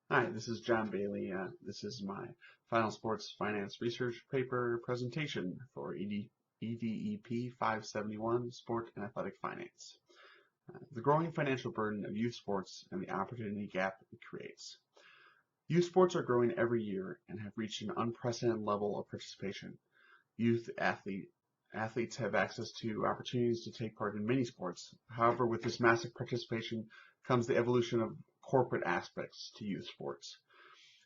Hi, this is John Bailey. This is my final sports finance research paper presentation for EDEP 571, Sport and Athletic Finance. The growing financial burden of youth sports and the opportunity gap it creates. Youth sports are growing every year and have reached an unprecedented level of participation. Athletes have access to opportunities to take part in many sports. However, with this massive participation comes the evolution of corporate aspects to youth sports.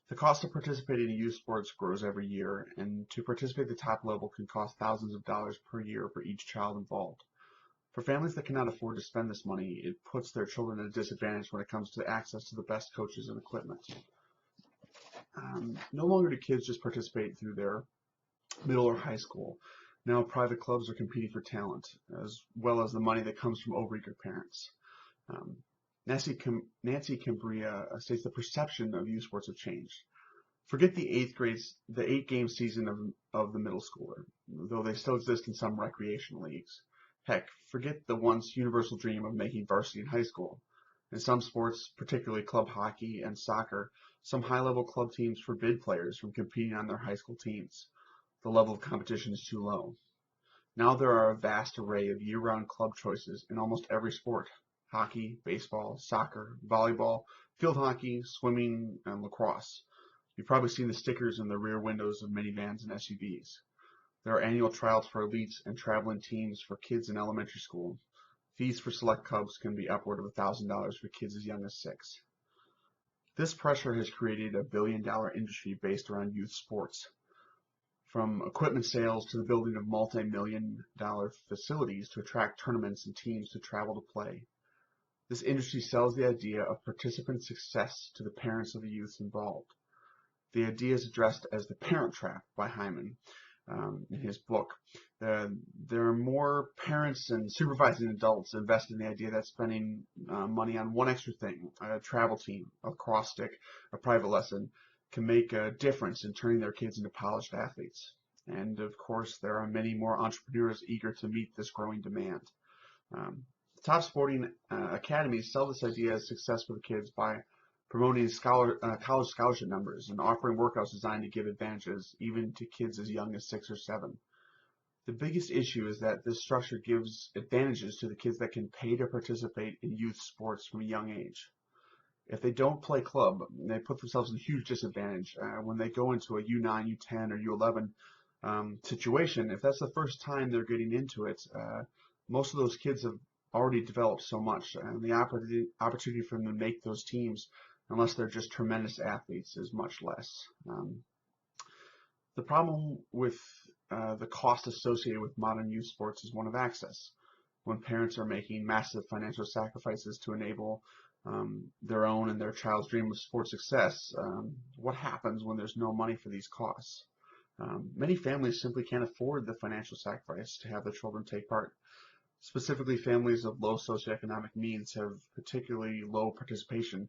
The cost of participating in youth sports grows every year, and to participate at the top level can cost thousands of dollars per year for each child involved. For families that cannot afford to spend this money, it puts their children at a disadvantage when it comes to access to the best coaches and equipment. No longer do kids just participate through their middle or high school. Now private clubs are competing for talent, as well as the money that comes from overeager parents. Um, Nancy Cambria states the perception of youth sports have changed. Forget the 8-game season of the middle schooler, though they still exist in some recreation leagues. Heck, forget the once universal dream of making varsity in high school. In some sports, particularly club hockey and soccer, some high-level club teams forbid players from competing on their high school teams. The level of competition is too low. Now there are a vast array of year-round club choices in almost every sport: hockey, baseball, soccer, volleyball, field hockey, swimming, and lacrosse. You've probably seen the stickers in the rear windows of minivans and SUVs. There are annual tryouts for elites and traveling teams for kids in elementary school. Fees for select clubs can be upward of $1,000 for kids as young as 6. This pressure has created a billion-dollar industry based around youth sports. From equipment sales to the building of multi-million-dollar facilities to attract tournaments and teams to travel to play. This industry sells the idea of participant success to the parents of the youth involved. The idea is addressed as the parent trap by Hyman in his book. There are more parents and supervising adults invested in the idea that spending money on one extra thing, a travel team, a cross stick, a private lesson, can make a difference in turning their kids into polished athletes. And of course, there are many more entrepreneurs eager to meet this growing demand. Top sporting academies sell this idea as success for the kids by promoting college scholarship numbers and offering workouts designed to give advantages even to kids as young as 6 or 7. The biggest issue is that this structure gives advantages to the kids that can pay to participate in youth sports from a young age. If they don't play club, they put themselves in a huge disadvantage when they go into a U9, U10, or U11 situation. If that's the first time they're getting into it, most of those kids have already developed so much, and the opportunity for them to make those teams, unless they're just tremendous athletes, is much less. The problem with the cost associated with modern youth sports is one of access. When parents are making massive financial sacrifices to enable their own and their child's dream of sports success, what happens when there's no money for these costs? Many families simply can't afford the financial sacrifice to have their children take part. Specifically, families of low socioeconomic means have particularly low participation.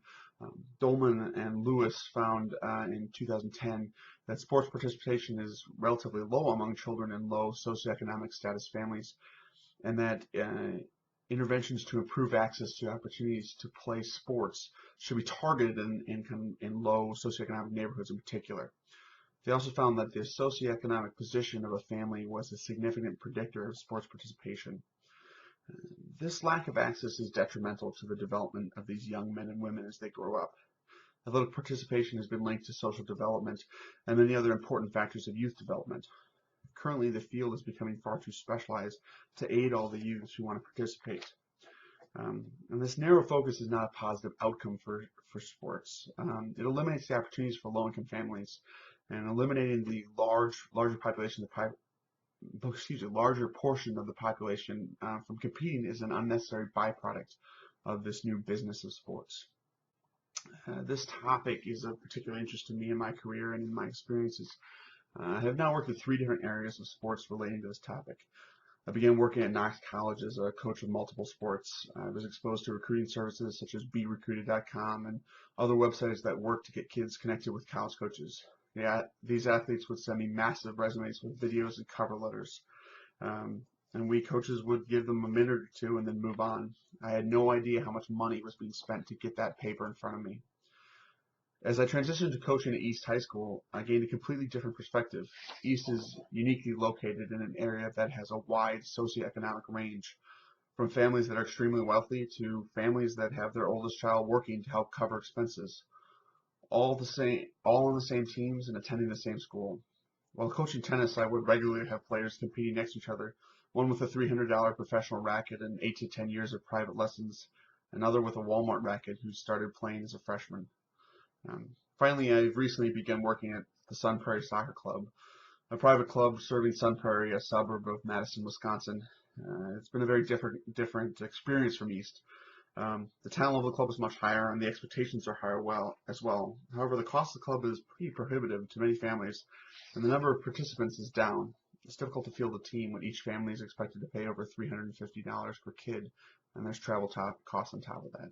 Dolman and Lewis found in 2010 that sports participation is relatively low among children in low socioeconomic status families, and that interventions to improve access to opportunities to play sports should be targeted in low socioeconomic neighborhoods in particular. They also found that the socioeconomic position of a family was a significant predictor of sports participation. This lack of access is detrimental to the development of these young men and women as they grow up. Athletic participation has been linked to social development and many other important factors of youth development. Currently, the field is becoming far too specialized to aid all the youths who want to participate. And this narrow focus is not a positive outcome for sports. It eliminates the opportunities for low-income families, and eliminating the larger portion of the population from competing is an unnecessary byproduct of this new business of sports. This topic is of particular interest to me in my career and in my experiences. I have now worked in 3 different areas of sports relating to this topic. I began working at Knox College as a coach of multiple sports. I was exposed to recruiting services such as berecruited.com and other websites that work to get kids connected with college coaches. These athletes would send me massive resumes with videos and cover letters. And we coaches would give them a minute or 2 and then move on. I had no idea how much money was being spent to get that paper in front of me. As I transitioned to coaching at East High School, I gained a completely different perspective. East is uniquely located in an area that has a wide socioeconomic range, from families that are extremely wealthy to families that have their oldest child working to help cover expenses. All on the same teams and attending the same school. While coaching tennis, I would regularly have players competing next to each other, one with a $300 professional racket and 8 to 10 years of private lessons, another with a Walmart racket who started playing as a freshman. Finally, I've recently begun working at the Sun Prairie Soccer Club, a private club serving Sun Prairie, a suburb of Madison, Wisconsin. It's been a very different experience from East. The talent level of the club is much higher, and the expectations are higher as well. However, the cost of the club is pretty prohibitive to many families, and the number of participants is down. It's difficult to field a team when each family is expected to pay over $350 per kid, and there's travel costs on top of that.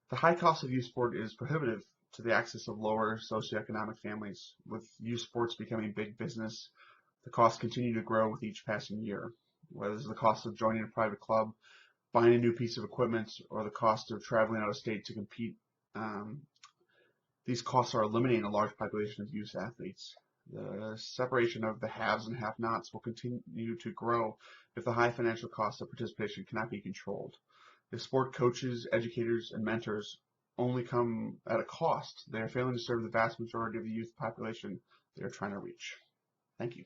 The high cost of youth sport is prohibitive to the access of lower socioeconomic families. With youth sports becoming big business, the costs continue to grow with each passing year, whether it's the cost of joining a private club, buying a new piece of equipment, or the cost of traveling out of state to compete. These costs are eliminating a large population of youth athletes. The separation of the haves and have-nots will continue to grow if the high financial cost of participation cannot be controlled. If sport coaches, educators, and mentors only come at a cost, they are failing to serve the vast majority of the youth population they are trying to reach. Thank you.